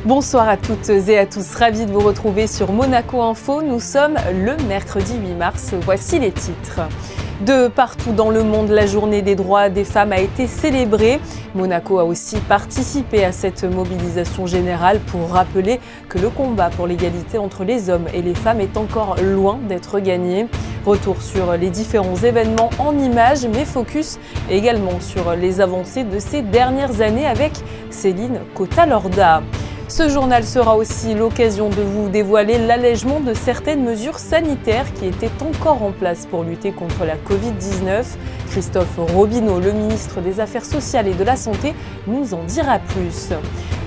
Bonsoir à toutes et à tous, ravis de vous retrouver sur Monaco Info. Nous sommes le mercredi 8 mars, voici les titres. De partout dans le monde, la journée des droits des femmes a été célébrée. Monaco a aussi participé à cette mobilisation générale pour rappeler que le combat pour l'égalité entre les hommes et les femmes est encore loin d'être gagné. Retour sur les différents événements en images, mais focus également sur les avancées de ces dernières années avec Céline Cota-Lorda. Ce journal sera aussi l'occasion de vous dévoiler l'allègement de certaines mesures sanitaires qui étaient encore en place pour lutter contre la Covid-19. Christophe Robineau, le ministre des Affaires sociales et de la Santé, nous en dira plus.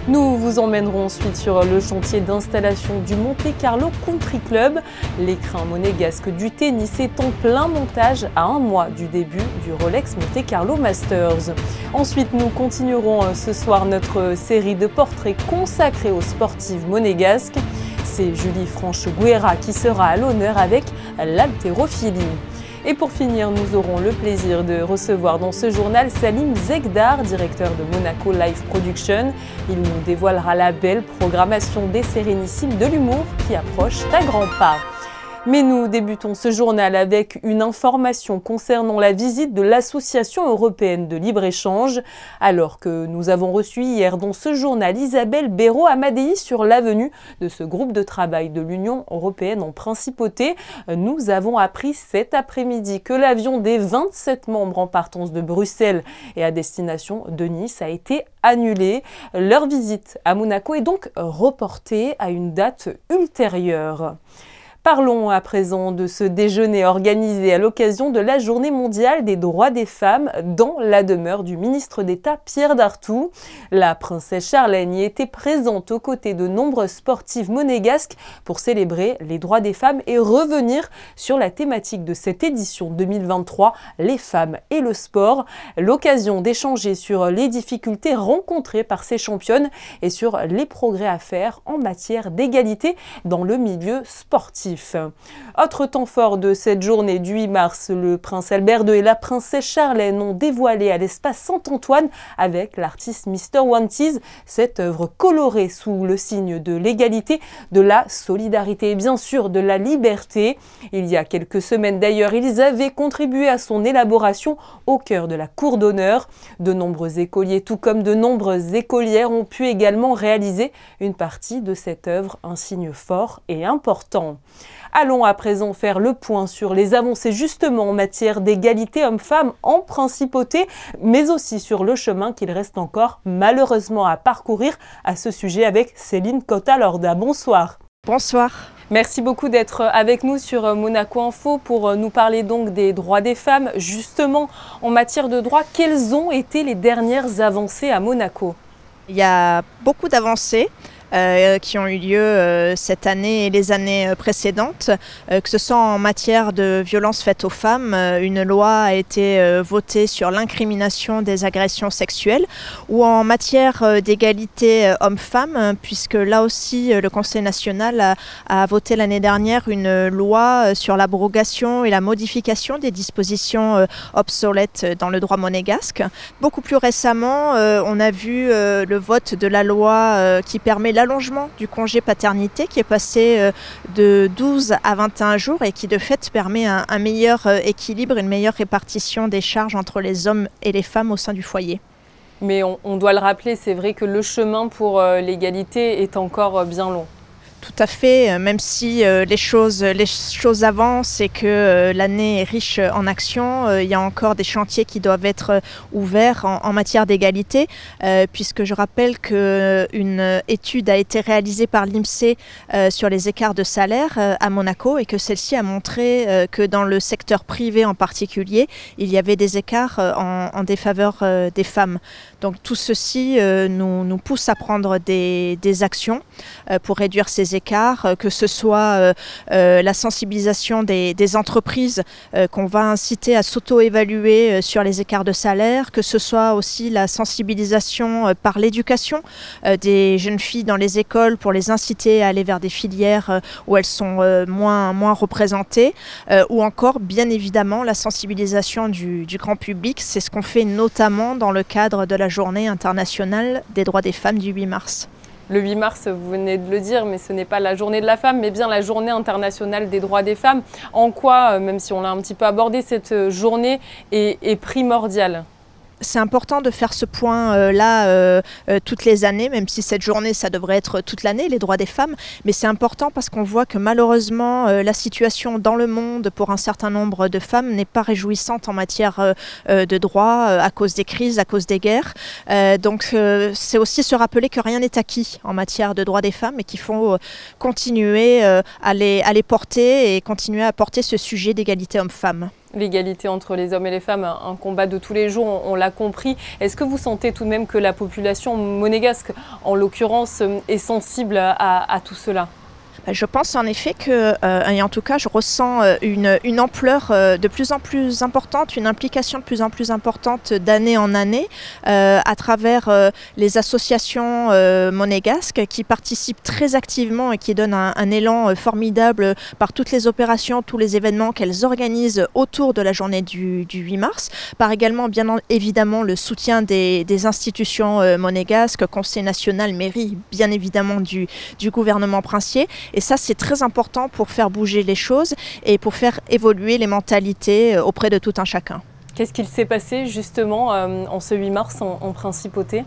Nous vous emmènerons ensuite sur le chantier d'installation du Monte Carlo Country Club. L'écrin monégasque du tennis est en plein montage à un mois du début du Rolex Monte Carlo Masters. Ensuite, nous continuerons ce soir notre série de portraits consacrés aux sportives monégasques. C'est Julie Franche-Guerra qui sera à l'honneur avec l'haltérophilie. Et pour finir, nous aurons le plaisir de recevoir dans ce journal Salim Zegdar, directeur de Monaco Live Production. Il nous dévoilera la belle programmation des Sérénissimes de l'humour qui approche à grands pas. Mais nous débutons ce journal avec une information concernant la visite de l'Association européenne de libre-échange. Alors que nous avons reçu hier dans ce journal Isabelle Béraud-Amadei sur l'avenue de ce groupe de travail de l'Union européenne en principauté, nous avons appris cet après-midi que l'avion des 27 membres en partance de Bruxelles et à destination de Nice a été annulé. Leur visite à Monaco est donc reportée à une date ultérieure. Parlons à présent de ce déjeuner organisé à l'occasion de la Journée mondiale des droits des femmes dans la demeure du ministre d'État Pierre Dartout. La princesse Charlène y était présente aux côtés de nombreuses sportives monégasques pour célébrer les droits des femmes et revenir sur la thématique de cette édition 2023, les femmes et le sport. L'occasion d'échanger sur les difficultés rencontrées par ces championnes et sur les progrès à faire en matière d'égalité dans le milieu sportif. Autre temps fort de cette journée du 8 mars, le prince Albert II et la princesse Charlène ont dévoilé à l'espace Saint-Antoine avec l'artiste Mr. Wanties cette œuvre colorée sous le signe de l'égalité, de la solidarité et bien sûr de la liberté. Il y a quelques semaines d'ailleurs, ils avaient contribué à son élaboration au cœur de la cour d'honneur. De nombreux écoliers tout comme de nombreuses écolières ont pu également réaliser une partie de cette œuvre, un signe fort et important. Allons à présent faire le point sur les avancées justement en matière d'égalité hommes-femmes en principauté, mais aussi sur le chemin qu'il reste encore malheureusement à parcourir à ce sujet avec Céline Cota-Lorda. Bonsoir. Bonsoir. Merci beaucoup d'être avec nous sur Monaco Info pour nous parler donc des droits des femmes. Justement, en matière de droits, quelles ont été les dernières avancées à Monaco ? Il y a beaucoup d'avancées qui ont eu lieu cette année et les années précédentes, que ce soit en matière de violences faites aux femmes. Une loi a été votée sur l'incrimination des agressions sexuelles, ou en matière d'égalité hommes-femmes, puisque là aussi le Conseil national a voté l'année dernière une loi sur l'abrogation et la modification des dispositions obsolètes dans le droit monégasque. Beaucoup plus récemment, on a vu le vote de la loi qui permet l'allongement du congé paternité qui est passé de 12 à 21 jours et qui de fait permet un meilleur équilibre, une meilleure répartition des charges entre les hommes et les femmes au sein du foyer. Mais on doit le rappeler, c'est vrai que le chemin pour l'égalité est encore bien long. Tout à fait, même si les choses avancent et que l'année est riche en actions, il y a encore des chantiers qui doivent être ouverts en matière d'égalité, puisque je rappelle qu'une étude a été réalisée par l'INSEE sur les écarts de salaire à Monaco et que celle-ci a montré que dans le secteur privé en particulier, il y avait des écarts en défaveur des femmes. Donc tout ceci nous pousse à prendre des actions pour réduire ces écarts, que ce soit la sensibilisation des entreprises qu'on va inciter à s'auto-évaluer sur les écarts de salaire, que ce soit aussi la sensibilisation par l'éducation des jeunes filles dans les écoles pour les inciter à aller vers des filières où elles sont moins représentées, ou encore bien évidemment la sensibilisation du grand public. C'est ce qu'on fait notamment dans le cadre de la Journée internationale des droits des femmes du 8 mars. Le 8 mars, vous venez de le dire, mais ce n'est pas la journée de la femme, mais bien la journée internationale des droits des femmes. En quoi, même si on l'a un petit peu abordé, cette journée est primordiale ? C'est important de faire ce point-là toutes les années, même si cette journée, ça devrait être toute l'année, les droits des femmes. Mais c'est important parce qu'on voit que malheureusement, la situation dans le monde pour un certain nombre de femmes n'est pas réjouissante en matière de droits à cause des crises, à cause des guerres. Donc c'est aussi se rappeler que rien n'est acquis en matière de droits des femmes et qu'il faut continuer à les porter et continuer à porter ce sujet d'égalité homme-femme. L'égalité entre les hommes et les femmes, un combat de tous les jours, on l'a compris. Est-ce que vous sentez tout de même que la population monégasque, en l'occurrence, est sensible à tout cela ? Je pense en effet que, et en tout cas, je ressens une ampleur de plus en plus importante, une implication de plus en plus importante d'année en année à travers les associations monégasques qui participent très activement et qui donnent un élan formidable par toutes les opérations, tous les événements qu'elles organisent autour de la journée du 8 mars. Par également, bien évidemment, le soutien des institutions monégasques, Conseil national, mairie, bien évidemment du gouvernement princier. Et ça, c'est très important pour faire bouger les choses et pour faire évoluer les mentalités auprès de tout un chacun. Qu'est-ce qu'il s'est passé justement en ce 8 mars en principauté ?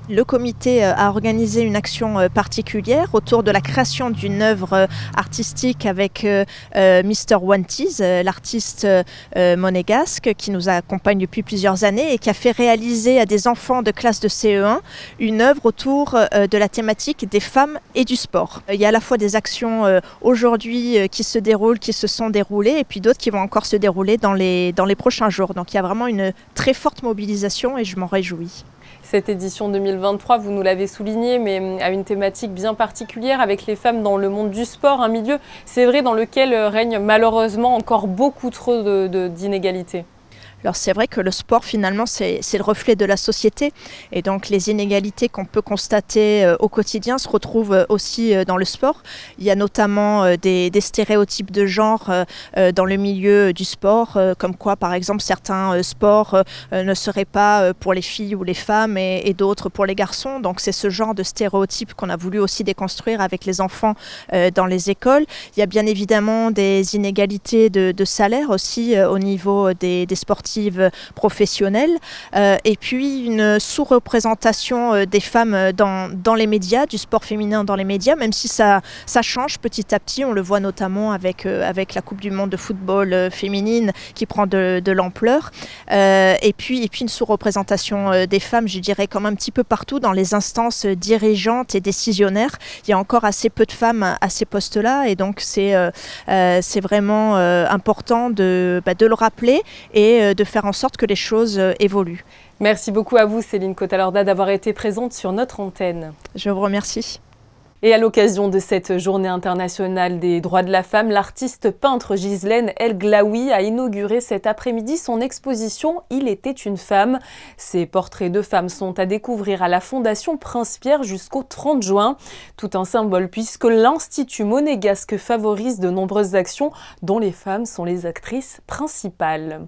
Le comité a organisé une action particulière autour de la création d'une œuvre artistique avec Mr. Wanties, l'artiste monégasque qui nous accompagne depuis plusieurs années et qui a fait réaliser à des enfants de classe de CE1 une œuvre autour de la thématique des femmes et du sport. Il y a à la fois des actions aujourd'hui qui se déroulent, qui se sont déroulées et puis d'autres qui vont encore se dérouler dans les prochains jours. Donc il y a vraiment une très forte mobilisation et je m'en réjouis. Cette édition 2023, vous nous l'avez souligné, mais à une thématique bien particulière avec les femmes dans le monde du sport, un milieu, c'est vrai, dans lequel règne malheureusement encore beaucoup trop d'inégalités. Alors c'est vrai que le sport finalement c'est le reflet de la société et donc les inégalités qu'on peut constater au quotidien se retrouvent aussi dans le sport. Il y a notamment des stéréotypes de genre dans le milieu du sport, comme quoi par exemple certains sports ne seraient pas pour les filles ou les femmes et d'autres pour les garçons. Donc c'est ce genre de stéréotypes qu'on a voulu aussi déconstruire avec les enfants dans les écoles. Il y a bien évidemment des inégalités de salaire aussi au niveau des sportifs professionnelles et puis une sous-représentation des femmes dans les médias, du sport féminin dans les médias, même si ça change petit à petit. On le voit notamment avec la Coupe du Monde de football féminine qui prend de l'ampleur et puis une sous-représentation des femmes, je dirais, comme un petit peu partout dans les instances dirigeantes et décisionnaires. Il y a encore assez peu de femmes à ces postes-là et donc c'est vraiment important de le rappeler et de faire en sorte que les choses évoluent. Merci beaucoup à vous, Céline Cotalorda, d'avoir été présente sur notre antenne. Je vous remercie. Et à l'occasion de cette journée internationale des droits de la femme, l'artiste peintre Ghislaine El Glaoui a inauguré cet après-midi son exposition « Il était une femme ». Ces portraits de femmes sont à découvrir à la Fondation Prince-Pierre jusqu'au 30 juin. Tout un symbole puisque l'Institut monégasque favorise de nombreuses actions dont les femmes sont les actrices principales.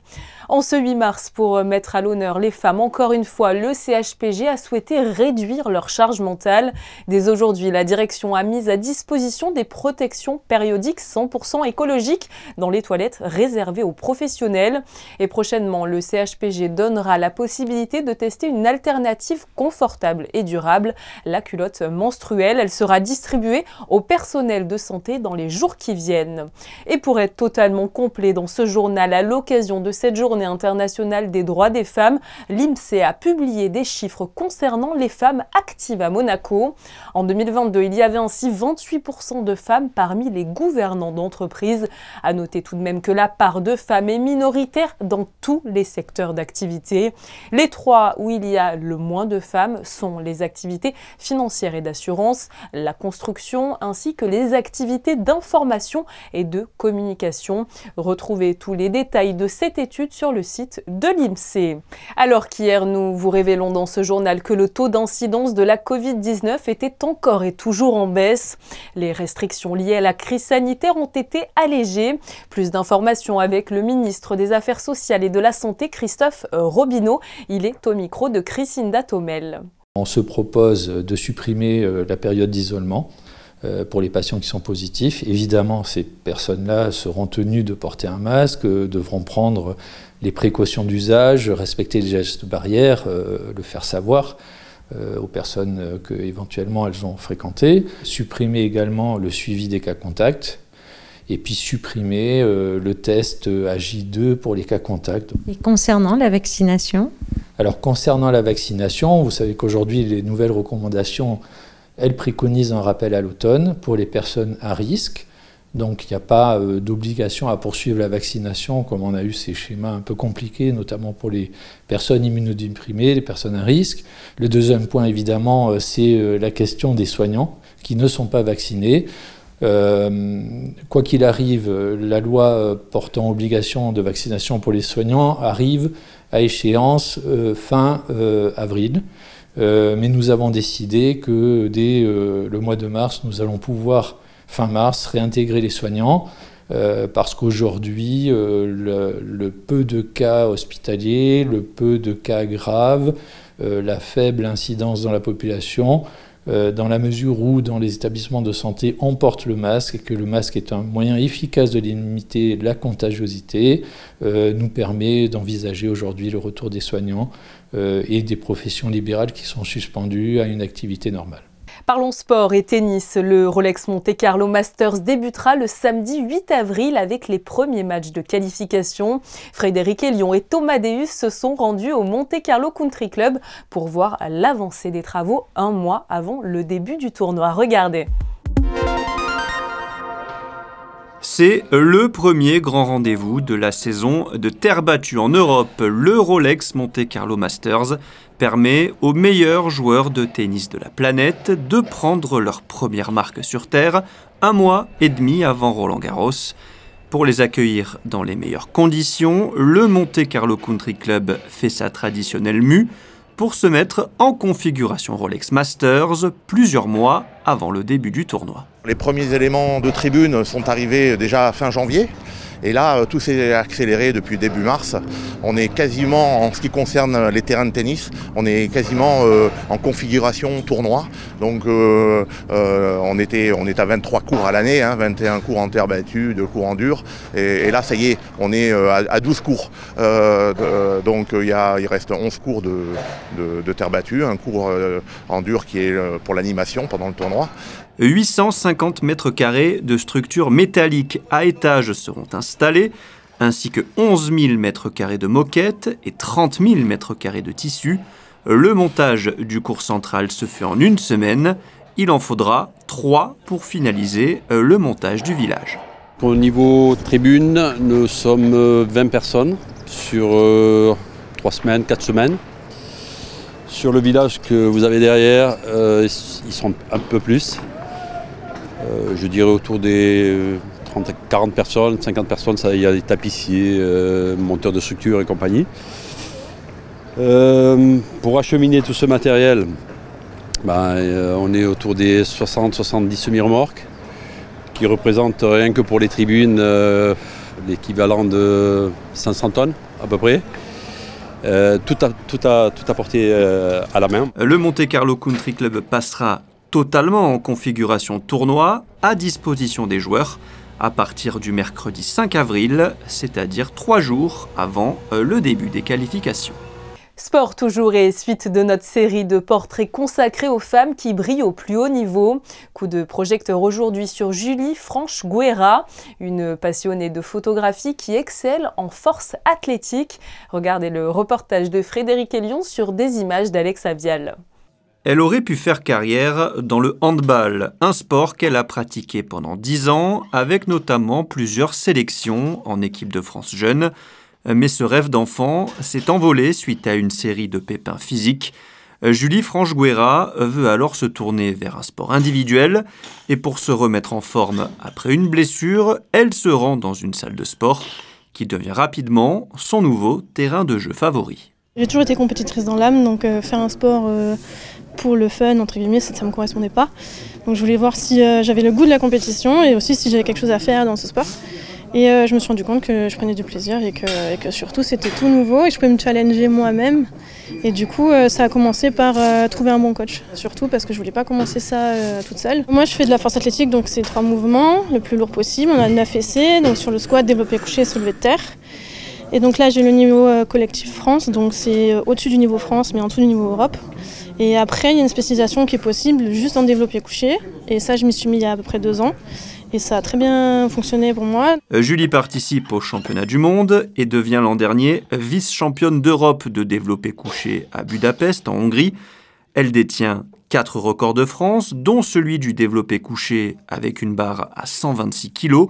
En ce 8 mars, pour mettre à l'honneur les femmes, encore une fois, le CHPG a souhaité réduire leur charge mentale. Dès aujourd'hui, la direction a mis à disposition des protections périodiques 100% écologiques dans les toilettes réservées aux professionnels. Et prochainement, le CHPG donnera la possibilité de tester une alternative confortable et durable, la culotte menstruelle. Elle sera distribuée au personnel de santé dans les jours qui viennent. Et pour être totalement complet dans ce journal, à l'occasion de cette journée internationale des droits des femmes, l'INSEE a publié des chiffres concernant les femmes actives à Monaco. En 2022, il y avait ainsi 28% de femmes parmi les gouvernants d'entreprises. À noter tout de même que la part de femmes est minoritaire dans tous les secteurs d'activité. Les trois où il y a le moins de femmes sont les activités financières et d'assurance, la construction ainsi que les activités d'information et de communication. Retrouvez tous les détails de cette étude sur le site de l'INSEE. Alors qu'hier, nous vous révélons dans ce journal que le taux d'incidence de la Covid-19 était encore et toujours en baisse. Les restrictions liées à la crise sanitaire ont été allégées. Plus d'informations avec le ministre des Affaires sociales et de la Santé, Christophe Robineau. Il est au micro de Christinda Thomel. On se propose de supprimer la période d'isolement pour les patients qui sont positifs. Évidemment, ces personnes-là seront tenues de porter un masque, devront prendre les précautions d'usage, respecter les gestes barrières, le faire savoir aux personnes que éventuellement elles ont fréquentées. Supprimer également le suivi des cas contacts. Et puis supprimer le test à J2 pour les cas contacts. Et concernant la vaccination ? Alors concernant la vaccination, vous savez qu'aujourd'hui les nouvelles recommandations, elles préconisent un rappel à l'automne pour les personnes à risque. Donc il n'y a pas d'obligation à poursuivre la vaccination comme on a eu ces schémas un peu compliqués, notamment pour les personnes immunodéprimées, les personnes à risque. Le deuxième point évidemment, c'est la question des soignants qui ne sont pas vaccinés. Quoi qu'il arrive, la loi portant obligation de vaccination pour les soignants arrive à échéance fin avril. Mais nous avons décidé que dès le mois de mars, nous allons pouvoir, fin mars, réintégrer les soignants parce qu'aujourd'hui, le peu de cas hospitaliers, le peu de cas graves, la faible incidence dans la population, dans la mesure où dans les établissements de santé on porte le masque et que le masque est un moyen efficace de limiter la contagiosité, nous permet d'envisager aujourd'hui le retour des soignants et des professions libérales qui sont suspendues à une activité normale. Parlons sport et tennis. Le Rolex Monte Carlo Masters débutera le samedi 8 avril avec les premiers matchs de qualification. Frédéric Hélion et Thomas Deus se sont rendus au Monte Carlo Country Club pour voir l'avancée des travaux un mois avant le début du tournoi. Regardez. C'est le premier grand rendez-vous de la saison de terre battue en Europe. Le Rolex Monte Carlo Masters permet aux meilleurs joueurs de tennis de la planète de prendre leur première marque sur terre un mois et demi avant Roland-Garros. Pour les accueillir dans les meilleures conditions, le Monte Carlo Country Club fait sa traditionnelle mue pour se mettre en configuration Rolex Masters plusieurs mois avant le début du tournoi. Les premiers éléments de tribune sont arrivés déjà fin janvier. Et là, tout s'est accéléré depuis début mars. On est quasiment, en ce qui concerne les terrains de tennis, on est quasiment en configuration tournoi. Donc on est à 23 cours à l'année, 21 cours en terre battue, 2 cours en dur. Et là, ça y est, on est à 12 cours. Donc il reste 11 cours de terre battue, un cours en dur qui est pour l'animation pendant le tournoi. 850 mètres carrés de structures métalliques à étages seront installés, ainsi que 11 000 mètres carrés de moquettes et 30 000 mètres carrés de tissu. Le montage du cours central se fait en une semaine. Il en faudra 3 pour finaliser le montage du village. Au niveau tribune, nous sommes 20 personnes sur 3 semaines, 4 semaines. Sur le village que vous avez derrière, ils sont un peu plus. Je dirais autour des 30 à 40 personnes, 50 personnes, il y a des tapissiers, monteurs de structures et compagnie. Pour acheminer tout ce matériel, on est autour des 60-70 semi-remorques qui représentent rien que pour les tribunes l'équivalent de 500 tonnes à peu près. Tout apporté à la main. Le Monte Carlo Country Club passera totalement en configuration tournoi à disposition des joueurs à partir du mercredi 5 avril, c'est-à-dire 3 jours avant le début des qualifications. Sport toujours et suite de notre série de portraits consacrés aux femmes qui brillent au plus haut niveau. Coup de projecteur aujourd'hui sur Julie Franche-Guerra, une passionnée de photographie qui excelle en force athlétique. Regardez le reportage de Frédéric Hélion sur des images d'Alex Avial. Elle aurait pu faire carrière dans le handball, un sport qu'elle a pratiqué pendant 10 ans, avec notamment plusieurs sélections en équipe de France jeune. Mais ce rêve d'enfant s'est envolé suite à une série de pépins physiques. Julie Franche-Guerra veut alors se tourner vers un sport individuel et pour se remettre en forme après une blessure, elle se rend dans une salle de sport qui devient rapidement son nouveau terrain de jeu favori. J'ai toujours été compétitrice dans l'âme, donc faire un sport pour le fun, entre guillemets, ça ne me correspondait pas. Donc je voulais voir si j'avais le goût de la compétition et aussi si j'avais quelque chose à faire dans ce sport. Et je me suis rendu compte que je prenais du plaisir et que surtout c'était tout nouveau et je pouvais me challenger moi-même. Et du coup, ça a commencé par trouver un bon coach, surtout parce que je voulais pas commencer ça toute seule. Moi, je fais de la force athlétique, donc c'est 3 mouvements, le plus lourd possible. On a 9 essais, donc sur le squat, développé couché, soulevé de terre. Et donc là, j'ai le niveau collectif France, donc c'est au-dessus du niveau France, mais en dessous du niveau Europe. Et après, il y a une spécialisation qui est possible juste en développé couché. Et ça, je m'y suis mis il y a à peu près 2 ans. Et ça a très bien fonctionné pour moi. Julie participe au championnat du monde et devient l'an dernier vice-championne d'Europe de développé couché à Budapest, en Hongrie. Elle détient 4 records de France, dont celui du développé couché avec une barre à 126 kg.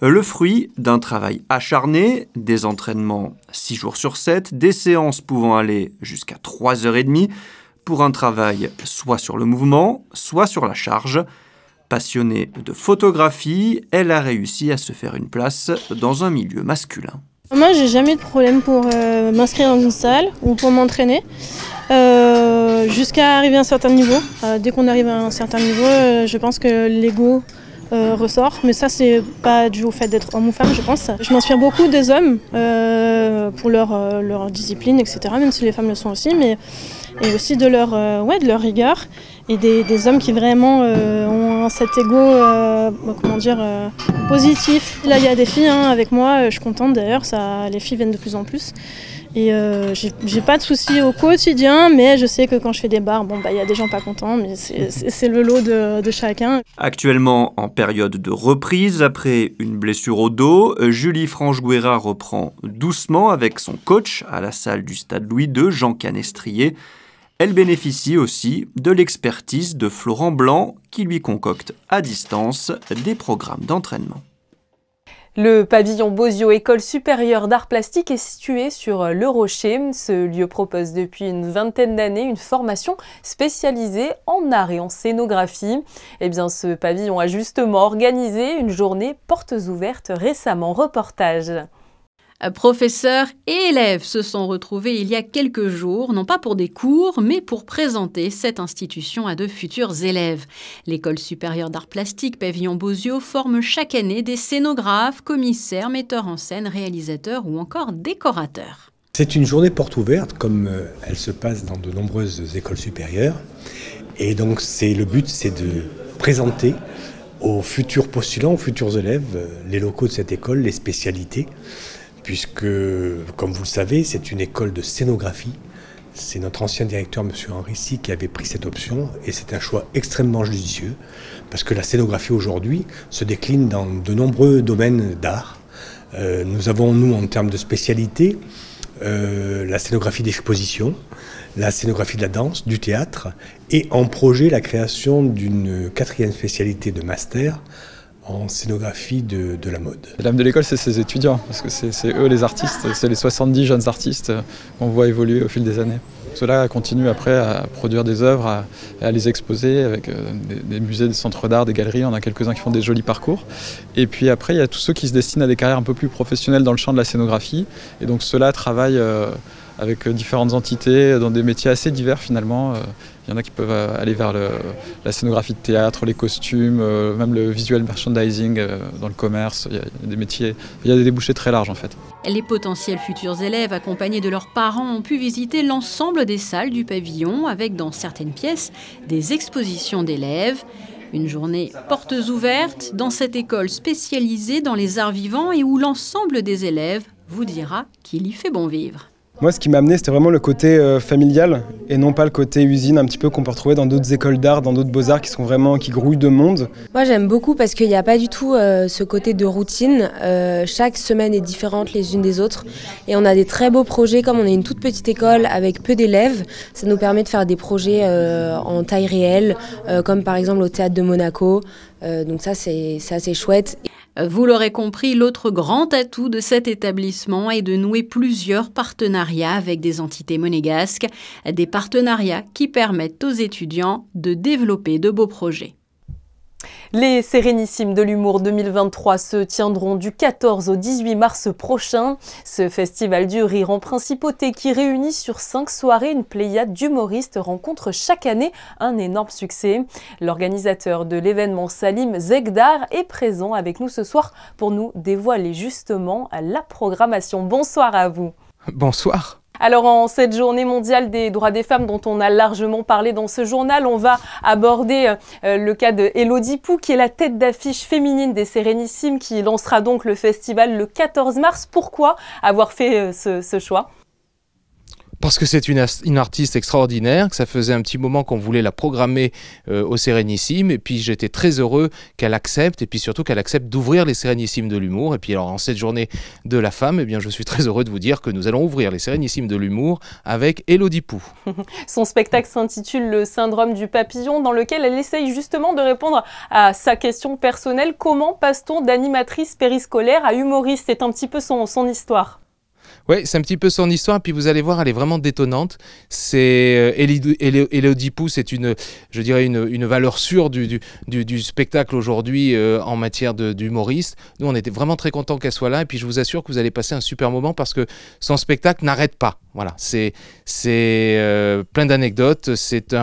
Le fruit d'un travail acharné, des entraînements 6 jours sur 7, des séances pouvant aller jusqu'à 3h30 pour un travail soit sur le mouvement, soit sur la charge. Passionnée de photographie, elle a réussi à se faire une place dans un milieu masculin. Moi, j'ai jamais eu de problème pour m'inscrire dans une salle ou pour m'entraîner, jusqu'à arriver à un certain niveau. Dès qu'on arrive à un certain niveau, je pense que l'ego ressort, mais ça c'est pas dû au fait d'être homme ou femme, je pense. Je m'inspire beaucoup des hommes pour leur discipline, etc., même si les femmes le sont aussi, mais et aussi de leur rigueur et des hommes qui vraiment ont cet ego positif. Là il y a des filles avec moi, je suis contente d'ailleurs, les filles viennent de plus en plus. Et j'ai pas de soucis au quotidien, mais je sais que quand je fais des barres, y a des gens pas contents, mais c'est le lot de chacun. Actuellement en période de reprise, après une blessure au dos, Julie Franche-Guerra reprend doucement avec son coach à la salle du Stade Louis II, Jean Canestrier. Elle bénéficie aussi de l'expertise de Florent Blanc qui lui concocte à distance des programmes d'entraînement. Le pavillon Bozio École supérieure d'art plastique est situé sur Le Rocher. Ce lieu propose depuis une vingtaine d'années une formation spécialisée en art et en scénographie. Eh bien, ce pavillon a justement organisé une journée portes ouvertes récemment. Reportage. Professeurs et élèves se sont retrouvés il y a quelques jours, non pas pour des cours, mais pour présenter cette institution à de futurs élèves. L'École supérieure d'art plastique Pavillon Bozio forme chaque année des scénographes, commissaires, metteurs en scène, réalisateurs ou encore décorateurs. C'est une journée porte ouverte, comme elle se passe dans de nombreuses écoles supérieures. Et donc le but, c'est de présenter aux futurs postulants, aux futurs élèves, les locaux de cette école, les spécialités. Puisque, comme vous le savez, c'est une école de scénographie. C'est notre ancien directeur, M. Henri Sy, qui avait pris cette option, et c'est un choix extrêmement judicieux, parce que la scénographie aujourd'hui se décline dans de nombreux domaines d'art. Nous avons, nous, en termes de spécialité, la scénographie d'exposition, la scénographie de la danse, du théâtre, et en projet la création d'une 4e spécialité de master, en scénographie de la mode. L'âme de l'école, c'est ses étudiants, parce que c'est eux les artistes, c'est les 70 jeunes artistes qu'on voit évoluer au fil des années. Ceux-là continuent après à produire des œuvres, à les exposer avec des musées, des centres d'art, des galeries. On a quelques-uns qui font des jolis parcours. Et puis après, il y a tous ceux qui se destinent à des carrières un peu plus professionnelles dans le champ de la scénographie. Et donc ceux-là travaillent avec différentes entités dans des métiers assez divers finalement. Il y en a qui peuvent aller vers la scénographie de théâtre, les costumes, même le visual merchandising dans le commerce. Il y a des métiers, il y a des débouchés très larges en fait. Les potentiels futurs élèves accompagnés de leurs parents ont pu visiter l'ensemble des salles du pavillon avec dans certaines pièces des expositions d'élèves. Une journée portes ouvertes dans cette école spécialisée dans les arts vivants et où l'ensemble des élèves vous dira qu'il y fait bon vivre. Moi, ce qui m'a amené, c'était vraiment le côté familial et non pas le côté usine un petit peu qu'on peut retrouver dans d'autres écoles d'art, dans d'autres beaux-arts qui grouillent de monde. Moi, j'aime beaucoup parce qu'il n'y a pas du tout ce côté de routine. Chaque semaine est différente les unes des autres et on a des très beaux projets. Comme on est une toute petite école avec peu d'élèves, ça nous permet de faire des projets en taille réelle, comme par exemple au Théâtre de Monaco. Donc ça, c'est assez chouette. Vous l'aurez compris, l'autre grand atout de cet établissement est de nouer plusieurs partenariats avec des entités monégasques, des partenariats qui permettent aux étudiants de développer de beaux projets. Les Sérénissimes de l'humour 2023 se tiendront du 14 au 18 mars prochain. Ce festival du rire en principauté qui réunit sur 5 soirées une pléiade d'humoristes rencontre chaque année un énorme succès. L'organisateur de l'événement, Salim Zegdar, est présent avec nous ce soir pour nous dévoiler justement la programmation. Bonsoir à vous. Bonsoir. Alors en cette journée mondiale des droits des femmes dont on a largement parlé dans ce journal, on va aborder le cas de Elodie Pou qui est la tête d'affiche féminine des Sérénissimes qui lancera donc le festival le 14 mars. Pourquoi avoir fait ce choix ? Parce que c'est une artiste extraordinaire, que ça faisait un petit moment qu'on voulait la programmer au Sérénissimes, et puis j'étais très heureux qu'elle accepte, et puis surtout qu'elle accepte d'ouvrir les Sérénissimes de l'humour. Et puis alors en cette journée de la femme, eh bien, je suis très heureux de vous dire que nous allons ouvrir les Sérénissimes de l'humour avec Elodie Pou. Son spectacle s'intitule Le syndrome du papillon, dans lequel elle essaye justement de répondre à sa question personnelle. Comment passe-t-on d'animatrice périscolaire à humoriste? C'est un petit peu son histoire. Oui, c'est un petit peu son histoire, puis vous allez voir, elle est vraiment détonnante. C'est Elodie Pou, c'est une valeur sûre du spectacle aujourd'hui en matière d'humoriste. Nous, on était vraiment très contents qu'elle soit là, et puis je vous assure que vous allez passer un super moment parce que son spectacle n'arrête pas. Voilà, c'est plein d'anecdotes, c'est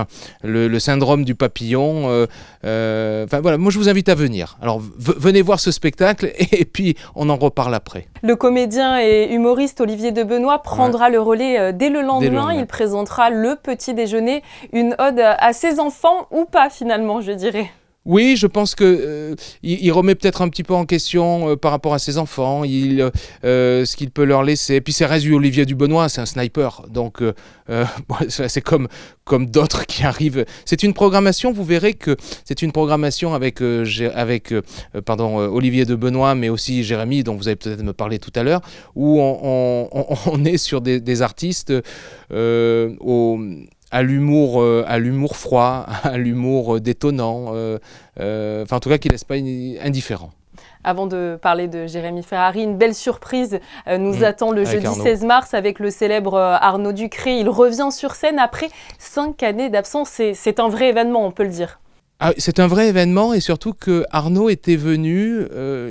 le syndrome du papillon. Enfin voilà, moi je vous invite à venir. Alors venez voir ce spectacle et puis on en reparle après. Le comédien et humoriste Olivier de Benoît prendra le relais dès le lendemain. Il présentera le petit déjeuner, une ode à ses enfants ou pas finalement, je dirais. Oui, je pense qu'il remet peut-être un petit peu en question par rapport à ses enfants, ce qu'il peut leur laisser. Et puis c'est reste Olivier du Benoît, c'est un sniper, donc c'est comme d'autres qui arrivent. C'est une programmation, vous verrez que c'est une programmation avec Olivier de Benoît, mais aussi Jérémy, dont vous allez peut-être me parler tout à l'heure, où on est sur des artistes à l'humour froid, à l'humour détonnant, enfin en tout cas qui ne laisse pas indifférent. Avant de parler de Jérémy Ferrari, une belle surprise nous attend le jeudi 16 mars avec le célèbre Arnaud Ducré. Il revient sur scène après 5 années d'absence. C'est un vrai événement, on peut le dire. Ah, c'est un vrai événement et surtout que Arnaud était venu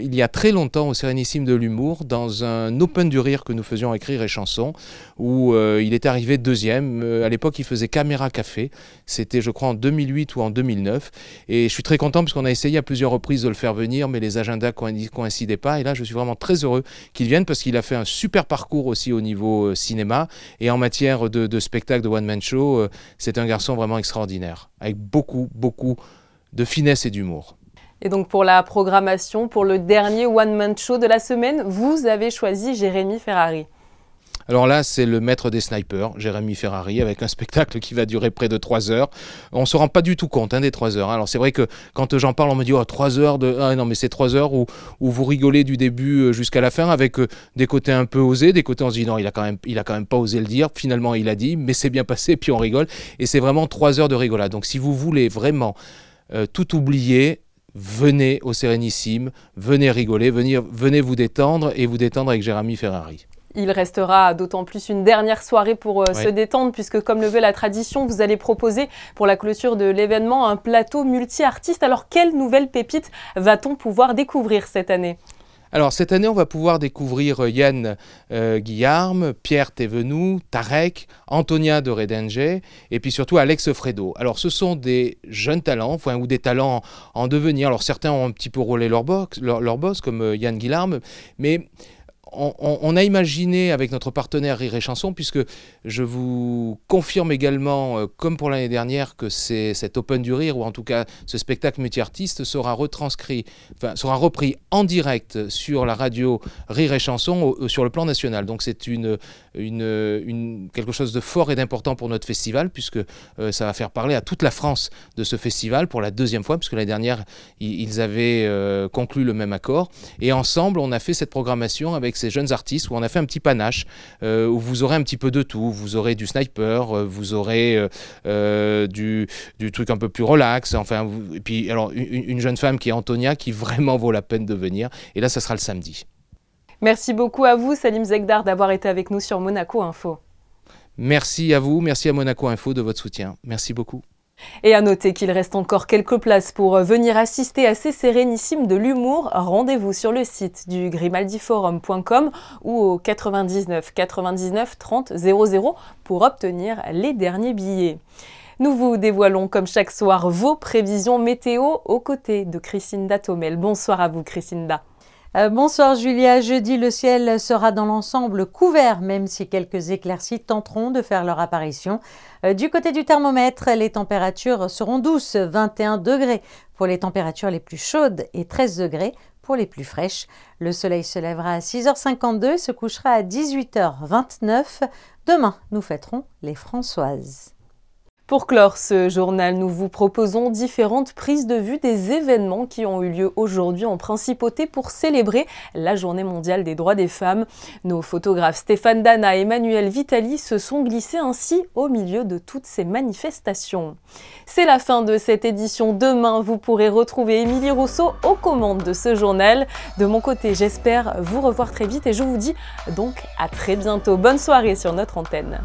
il y a très longtemps au Sérénissime de l'humour dans un Open du rire que nous faisions avec Rire et Chanson où il est arrivé deuxième. À l'époque, il faisait Caméra Café. C'était, je crois, en 2008 ou en 2009. Et je suis très content parce qu'on a essayé à plusieurs reprises de le faire venir, mais les agendas coïncidaient pas. Et là, je suis vraiment très heureux qu'il vienne parce qu'il a fait un super parcours aussi au niveau cinéma. Et en matière de spectacle, de one-man show, c'est un garçon vraiment extraordinaire, avec beaucoup de finesse et d'humour. Et donc pour la programmation, pour le dernier one-man show de la semaine, vous avez choisi Jérémy Ferrari. Alors là, c'est le maître des snipers, Jérémy Ferrari, avec un spectacle qui va durer près de 3 heures. On ne se rend pas du tout compte des 3 heures. Alors c'est vrai que quand j'en parle, on me dit 3 heures de... Ah non, mais c'est 3 heures où vous rigolez du début jusqu'à la fin avec des côtés un peu osés, des côtés on se dit non, il a quand même pas osé le dire. Finalement, il a dit, mais c'est bien passé, puis on rigole. Et c'est vraiment 3 heures de rigolade. Donc si vous voulez vraiment tout oublier, venez au Sérénissime, venez rigoler, venez vous détendre et vous détendre avec Jérémy Ferrari. Il restera d'autant plus une dernière soirée pour se détendre puisque comme le veut la tradition, vous allez proposer pour la clôture de l'événement un plateau multi-artistes. Alors quelle nouvelle pépite va-t-on pouvoir découvrir cette année ? Alors cette année, on va pouvoir découvrir Yann Guillarme, Pierre Thévenoud, Tarek, Antonia de Redenge et puis surtout Alex Fredo. Alors ce sont des jeunes talents, ou des talents en devenir. Alors certains ont un petit peu roulé leur boss comme Yann Guillarme, mais on a imaginé avec notre partenaire Rire et Chanson, puisque je vous confirme également, comme pour l'année dernière, que cet Open du Rire, ou en tout cas ce spectacle multi-artiste, sera repris en direct sur la radio Rire et Chanson sur le plan national. Donc c'est quelque chose de fort et d'important pour notre festival, puisque ça va faire parler à toute la France de ce festival pour la 2e fois, puisque l'année dernière, ils avaient conclu le même accord. Et ensemble, on a fait cette programmation avec ces jeunes artistes où on a fait un petit panache où vous aurez un petit peu de tout. Vous aurez du sniper, vous aurez du truc un peu plus relax, et puis alors une jeune femme qui est Antonia qui vraiment vaut la peine de venir, et là ça sera le samedi. Merci beaucoup à vous Salim Zegdar d'avoir été avec nous sur Monaco Info. Merci à vous, merci à Monaco Info de votre soutien. Merci beaucoup. Et à noter qu'il reste encore quelques places pour venir assister à ces sérénissimes de l'humour. Rendez-vous sur le site du grimaldiforum.com ou au 99 99 30 00 pour obtenir les derniers billets. Nous vous dévoilons comme chaque soir vos prévisions météo aux côtés de Christinda Thomel. Bonsoir à vous Christinda. Bonsoir Julia. Jeudi, le ciel sera dans l'ensemble couvert, même si quelques éclaircies tenteront de faire leur apparition. Du côté du thermomètre, les températures seront douces, 21 degrés pour les températures les plus chaudes et 13 degrés pour les plus fraîches. Le soleil se lèvera à 6h52 et se couchera à 18h29. Demain, nous fêterons les Françoises. Pour clore ce journal, nous vous proposons différentes prises de vue des événements qui ont eu lieu aujourd'hui en principauté pour célébrer la Journée mondiale des droits des femmes. Nos photographes Stéphane Dana et Emmanuel Vitali se sont glissés ainsi au milieu de toutes ces manifestations. C'est la fin de cette édition. Demain, vous pourrez retrouver Émilie Rousseau aux commandes de ce journal. De mon côté, j'espère vous revoir très vite et je vous dis donc à très bientôt. Bonne soirée sur notre antenne.